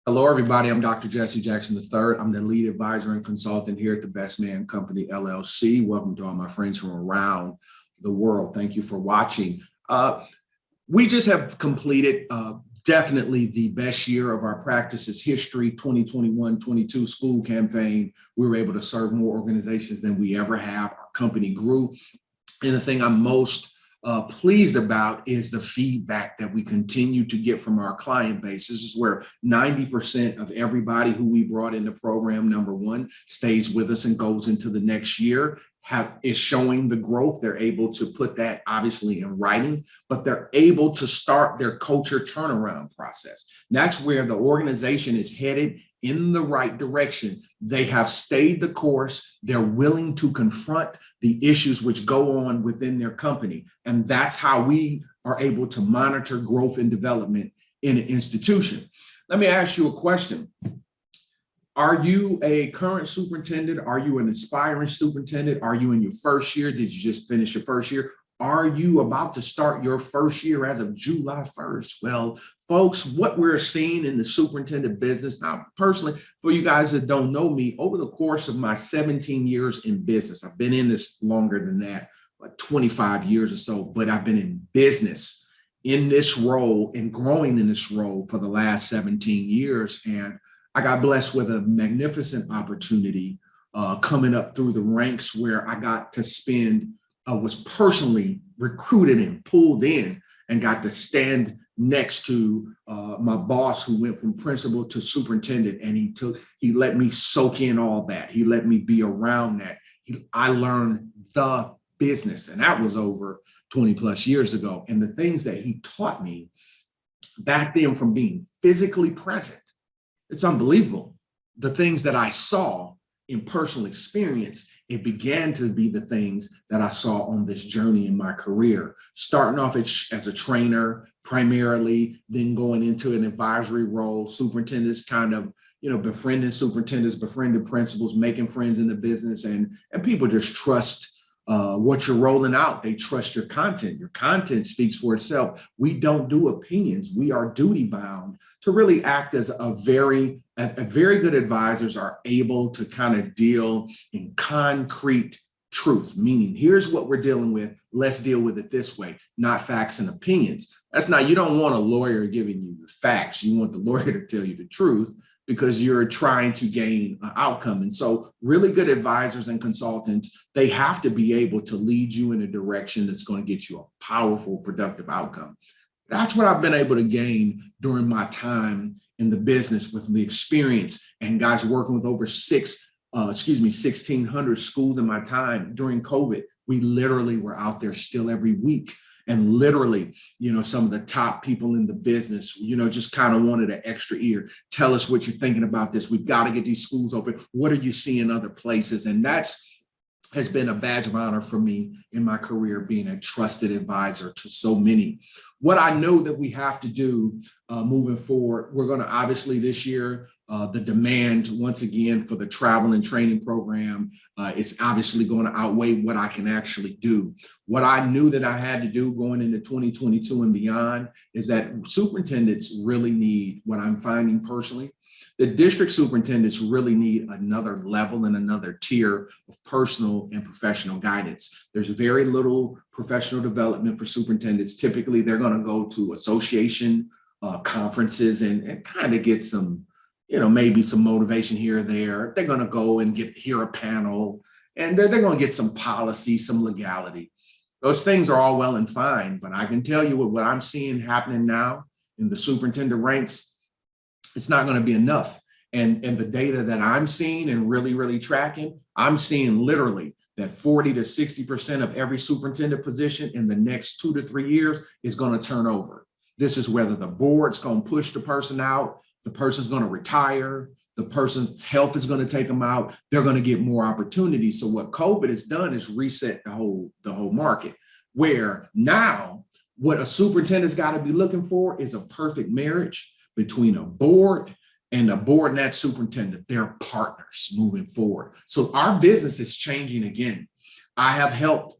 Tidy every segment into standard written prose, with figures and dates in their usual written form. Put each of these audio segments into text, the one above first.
Hello, everybody. I'm Dr. Jesse Jackson III. I'm the lead advisor and consultant here at the Best Man Company, LLC. Welcome to all my friends from around the world. Thank you for watching. We just have completed definitely the best year of our practice's history, 2021-22 school campaign. We were able to serve more organizations than we ever have. Our company grew. And the thing I'm most pleased about is the feedback that we continue to get from our client base. This is where 90% of everybody who we brought in the program, number one, stays with us and goes into the next year, is showing the growth. They're able to put that obviously in writing, but they're able to start their culture turnaround process. And that's where the organization is headed in the right direction. They have stayed the course. They're willing to confront the issues which go on within their company. And that's how we are able to monitor growth and development in an institution. Let me ask you a question. Are you a current superintendent? Are you an aspiring superintendent? Are you in your first year? Did you just finish your first year? Are you about to start your first year as of July 1st? Well, folks, what we're seeing in the superintendent business, now personally, for you guys that don't know me, over the course of my 17 years in business, I've been in this longer than that, like 25 years or so, but I've been in business in this role and growing in this role for the last 17 years. And I got blessed with a magnificent opportunity coming up through the ranks where I got to was personally recruited and pulled in and got to stand next to my boss who went from principal to superintendent. And he let me soak in all that. He let me be around that. I learned the business, and that was over 20 plus years ago. And the things that he taught me back then from being physically present, it's unbelievable. The things that I saw in personal experience, it began to be the things that I saw on this journey in my career, starting off as a trainer primarily, then going into an advisory role, superintendents kind of, befriending superintendents, befriending principals, making friends in the business, and people just trust what you're rolling out. They trust your content. Your content speaks for itself. We don't do opinions. We are duty bound to really act as a very good advisors are able to kind of deal in concrete truth, meaning here's what we're dealing with. Let's deal with it this way, not facts and opinions. You don't want a lawyer giving you the facts. You want the lawyer to tell you the truth, because you're trying to gain an outcome. And so really good advisors and consultants, they have to be able to lead you in a direction that's going to get you a powerful, productive outcome. That's what I've been able to gain during my time in the business with the experience and guys working with over 1,600 schools in my time during COVID. We literally were out there still every week. And literally, some of the top people in the business, just kind of wanted an extra ear. Tell us what you're thinking about this. We've got to get these schools open. What are you seeing other places? And has been a badge of honor for me in my career, being a trusted advisor to so many. What I know that we have to do moving forward, we're going to obviously this year, the demand once again for the travel and training program, it's obviously going to outweigh what I can actually do. What I knew that I had to do going into 2022 and beyond is that superintendents really need, what I'm finding personally, the district superintendents really need another level and another tier of personal and professional guidance. There's very little professional development for superintendents. Typically, they're going to go to association conferences and kind of get some, maybe some motivation here or there. They're going to go and hear a panel, and they're going to get some policy, some legality. Those things are all well and fine, but I can tell you what I'm seeing happening now in the superintendent ranks, it's not going to be enough. And the data that I'm seeing and really, really tracking, I'm seeing literally that 40 to 60% of every superintendent position in the next 2 to 3 years is going to turn over. This is whether the board's going to push the person out, the person's going to retire, the person's health is going to take them out, they're going to get more opportunities. So what COVID has done is reset the whole market, where now what a superintendent's got to be looking for is a perfect marriage between a board and that superintendent. They're partners moving forward. So our business is changing again. I have helped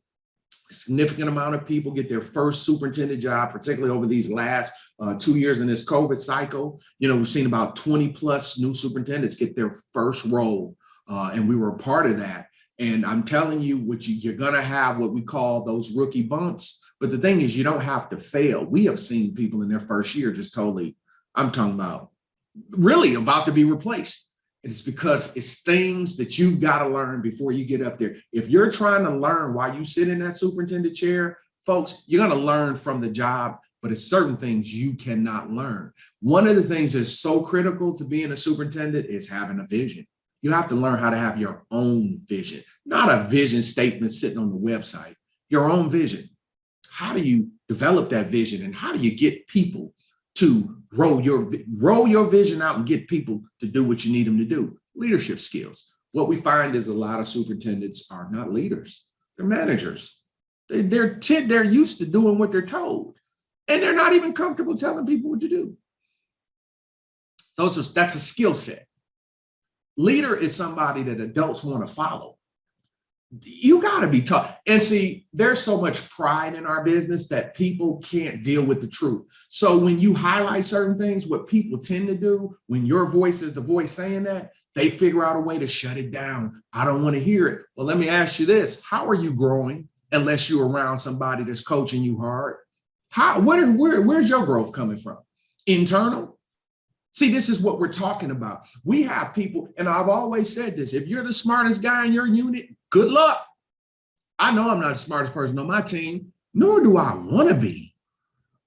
significant amount of people get their first superintendent job, particularly over these last 2 years in this COVID cycle. We've seen about 20 plus new superintendents get their first role, and we were a part of that. And I'm telling you, you're going to have what we call those rookie bumps. But the thing is, you don't have to fail. We have seen people in their first year just totally, I'm talking about really about to be replaced. It's because it's things that you've got to learn before you get up there. If you're trying to learn while you sit in that superintendent chair, folks, you're going to learn from the job, but it's certain things you cannot learn. One of the things that's so critical to being a superintendent is having a vision. You have to learn how to have your own vision, not a vision statement sitting on the website, your own vision. How do you develop that vision, and how do you get people to roll your vision out and get people to do what you need them to do? Leadership skills. What we find is a lot of superintendents are not leaders. They're managers. They're used to doing what they're told, and they're not even comfortable telling people what to do. That's a skill set. Leader is somebody that adults want to follow. You got to be taught. And see, there's so much pride in our business that people can't deal with the truth. So when you highlight certain things, what people tend to do when your voice is the voice saying that, they figure out a way to shut it down. I don't want to hear it. Well, let me ask you this. How are you growing unless you're around somebody that's coaching you hard? Where's your growth coming from? Internal? See, this is what we're talking about. We have people, and I've always said this, if you're the smartest guy in your unit, good luck. I know I'm not the smartest person on my team, nor do I want to be.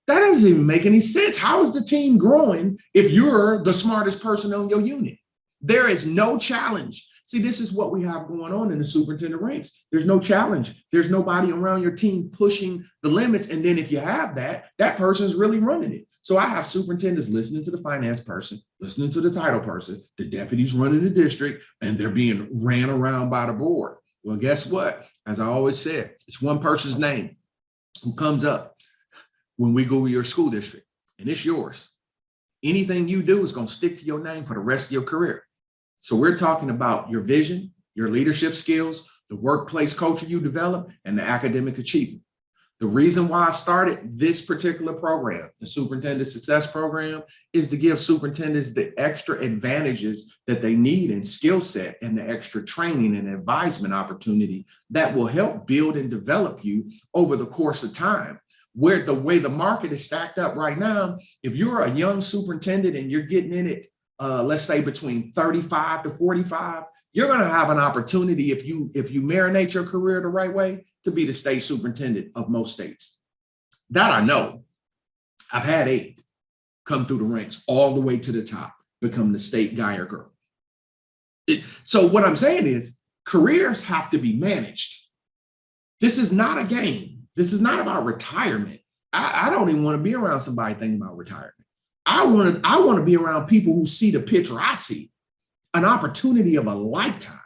That doesn't even make any sense. How is the team growing if you're the smartest person on your unit? There is no challenge. See, this is what we have going on in the superintendent ranks. There's no challenge. There's nobody around your team pushing the limits. And then if you have that person's really running it. So I have superintendents listening to the finance person, listening to the title person, the deputies running the district, and they're being ran around by the board. Well, guess what? As I always said, it's one person's name who comes up when we go to your school district, and it's yours. Anything you do is going to stick to your name for the rest of your career. So we're talking about your vision, your leadership skills, the workplace culture you develop, and the academic achievement. The reason why I started this particular program, the Superintendent Success Program, is to give superintendents the extra advantages that they need in skill set and the extra training and advisement opportunity that will help build and develop you over the course of time. Where the way the market is stacked up right now, if you're a young superintendent and you're getting in it, let's say between 35 to 45, you're going to have an opportunity if you marinate your career the right way to be the state superintendent of most states. That I know. I've had 8 come through the ranks all the way to the top, become the state guy or girl. So what I'm saying is careers have to be managed. This is not a game. This is not about retirement. I don't even want to be around somebody thinking about retirement. I want to be around people who see the picture I see, an opportunity of a lifetime.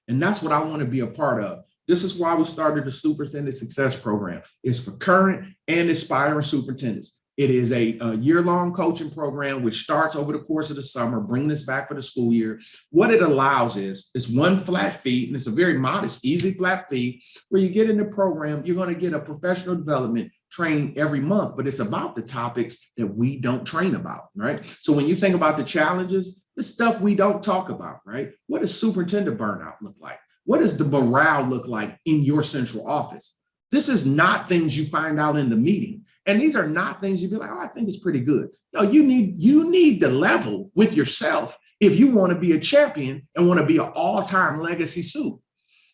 And that's what I want to be a part of. This is why we started the Superintendent Success Program. It's for current and aspiring superintendents. It is a year-long coaching program, which starts over the course of the summer, bringing us back for the school year. What it allows is it's one flat fee, and it's a very modest, easy flat fee, where you get in the program, you're going to get a professional development training every month, but it's about the topics that we don't train about, right? So when you think about the challenges, the stuff we don't talk about, right? What does superintendent burnout look like? What does the morale look like in your central office? This is not things you find out in the meeting. And these are not things you'd be like, oh, I think it's pretty good. No, you need to level with yourself if you want to be a champion and want to be an all-time legacy suit.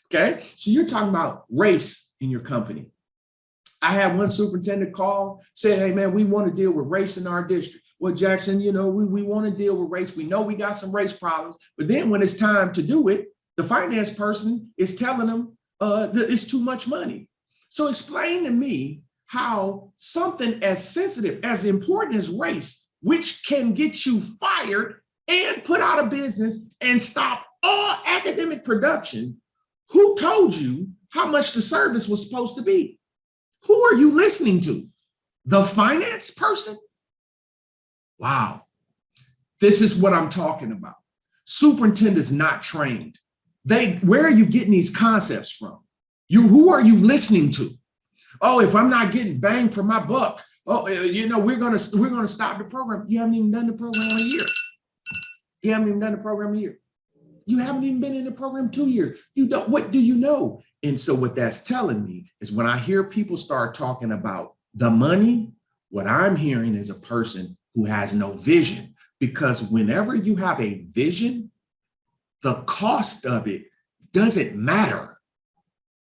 Okay. So you're talking about race in your company. I had one superintendent call, said, hey, man, we want to deal with race in our district. Well, Jackson, we want to deal with race. We know we got some race problems, but then when it's time to do it, the finance person is telling them that it's too much money. So explain to me how something as sensitive, as important as race, which can get you fired and put out of business and stop all academic production, who told you how much the service was supposed to be? Who are you listening to? The finance person? Wow. This is what I'm talking about. Superintendents not trained. Where are you getting these concepts from? Who are you listening to? Oh, if I'm not getting bang for my buck, oh, we're gonna stop the program. You haven't even done the program a year. You haven't even done the program a year. You haven't even been in the program 2 years. You don't. What do you know? And so what that's telling me is when I hear people start talking about the money, what I'm hearing is a person who has no vision. Because whenever you have a vision, the cost of it doesn't matter.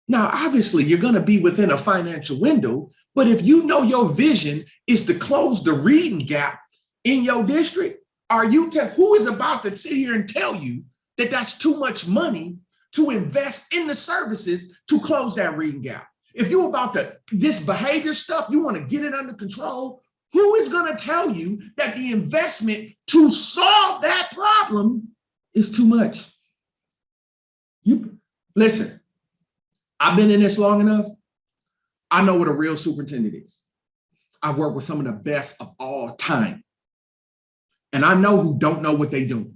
Now, obviously, you're going to be within a financial window, but if you know your vision is to close the reading gap in your district, who is about to sit here and tell you that that's too much money to invest in the services to close that reading gap? If you're about this behavior stuff, you want to get it under control, who is going to tell you that the investment to solve that problem is too much? You listen, I've been in this long enough. I know what a real superintendent is. I work with some of the best of all time. And I know who don't know what they're doing.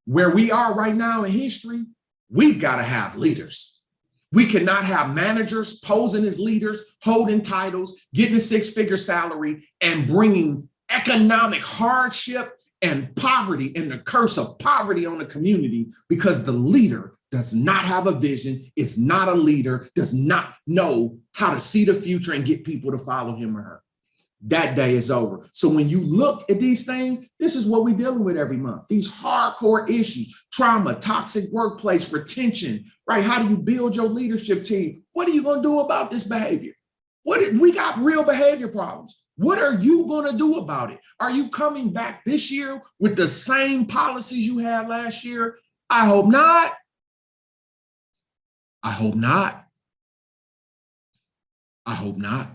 Where we are right now in history, we've got to have leaders. We cannot have managers posing as leaders, holding titles, getting a six-figure salary, and bringing economic hardship and poverty and the curse of poverty on the community because the leader does not have a vision, is not a leader, does not know how to see the future and get people to follow him or her. That day is over. So when you look at these things, this is what we're dealing with every month. These hardcore issues, trauma, toxic workplace, retention, right? How do you build your leadership team? What are you going to do about this behavior? We got real behavior problems. What are you going to do about it? Are you coming back this year with the same policies you had last year? I hope not. I hope not. I hope not.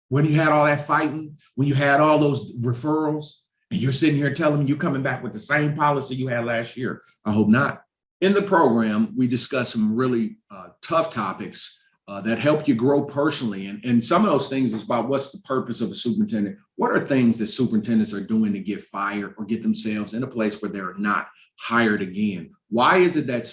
When you had all that fighting, when you had all those referrals, and you're sitting here telling me you're coming back with the same policy you had last year, I hope not. In the program, we discuss some really tough topics that help you grow personally. And some of those things is about what's the purpose of a superintendent? What are things that superintendents are doing to get fired or get themselves in a place where they're not hired again? Why is it that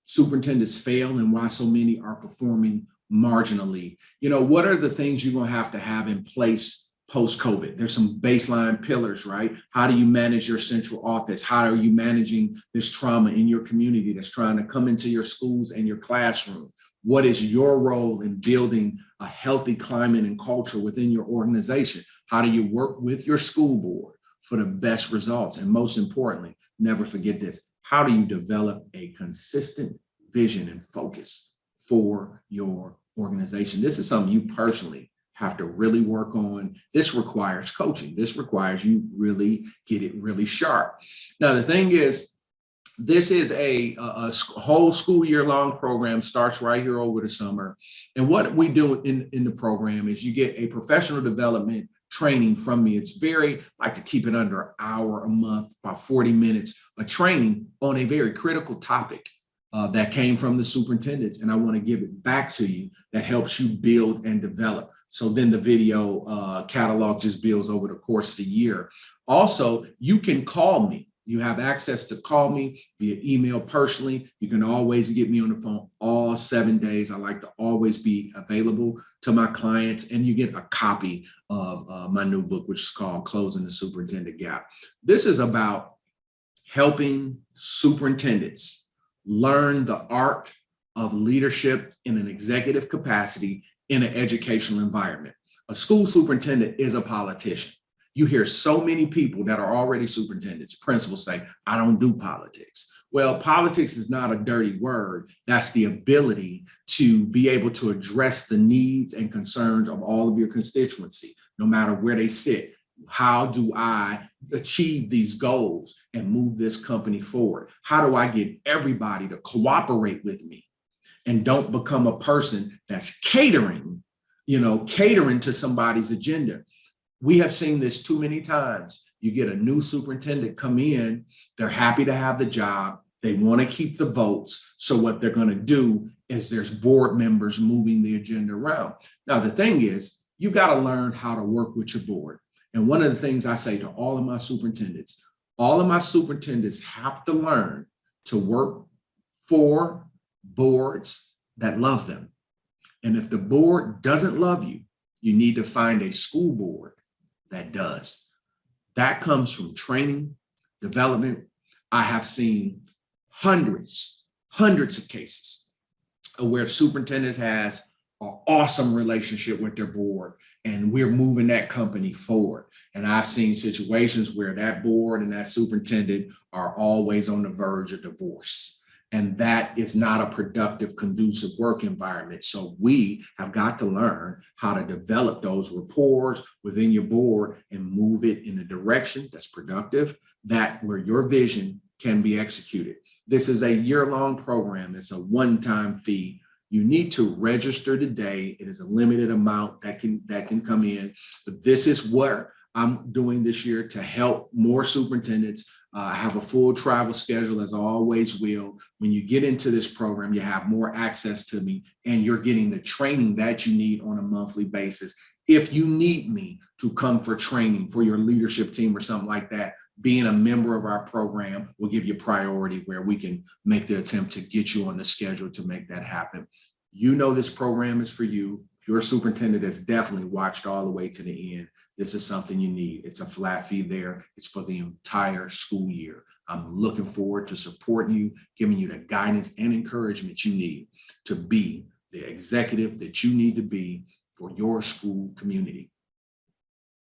superintendents fail and why so many are performing marginally? What are the things you're going to have in place post-COVID? There's some baseline pillars, right? How do you manage your central office? How are you managing this trauma in your community that's trying to come into your schools and your classroom? What is your role in building a healthy climate and culture within your organization? How do you work with your school board for the best results? And most importantly, never forget this, how do you develop a consistent vision and focus for your organization? This is something you personally have to really work on. This requires coaching. This requires you really get it really sharp. Now, the thing is, this is a whole school year long program, starts right here over the summer. And what we do in the program is you get a professional development training from me. It's I like to keep it under an hour a month, about 40 minutes of training on a very critical topic that came from the superintendents. And I want to give it back to you that helps you build and develop. So then the video catalog just builds over the course of the year. Also, you can call me. You have access to call me via email personally. You can always get me on the phone all 7 days. I like to always be available to my clients, and you get a copy of my new book, which is called Closing the Superintendent Gap. This is about helping superintendents learn the art of leadership in an executive capacity in an educational environment. A school superintendent is a politician. You hear so many people that are already superintendents, principals say, I don't do politics. Well, politics is not a dirty word. That's the ability to be able to address the needs and concerns of all of your constituency, no matter where they sit. How do I achieve these goals and move this company forward? How do I get everybody to cooperate with me and don't become a person that's catering to somebody's agenda? We have seen this too many times. You get a new superintendent come in, they're happy to have the job, they want to keep the votes. So what they're going to do is there's board members moving the agenda around. Now, the thing is, you got to learn how to work with your board. And one of the things I say to all of my superintendents have to learn to work for boards that love them. And if the board doesn't love you, you need to find a school board that does. That comes from training, development. I have seen hundreds of cases where superintendents has an awesome relationship with their board, and we're moving that company forward. And I've seen situations where that board and that superintendent are always on the verge of divorce. And that is not a productive, conducive work environment. So we have got to learn how to develop those rapports within your board and move it in a direction that's productive, that where your vision can be executed. This is a year-long program. It's a one-time fee. You need to register today. It is a limited amount that can come in. But this is what I'm doing this year to help more superintendents. I have a full travel schedule, as I always will. When you get into this program, you have more access to me, and you're getting the training that you need on a monthly basis. If you need me to come for training for your leadership team or something like that, being a member of our program will give you priority where we can make the attempt to get you on the schedule to make that happen. You know this program is for you. Your superintendent has definitely watched all the way to the end. This is something you need. It's a flat fee there. It's for the entire school year. I'm looking forward to supporting you, giving you the guidance and encouragement you need to be the executive that you need to be for your school community.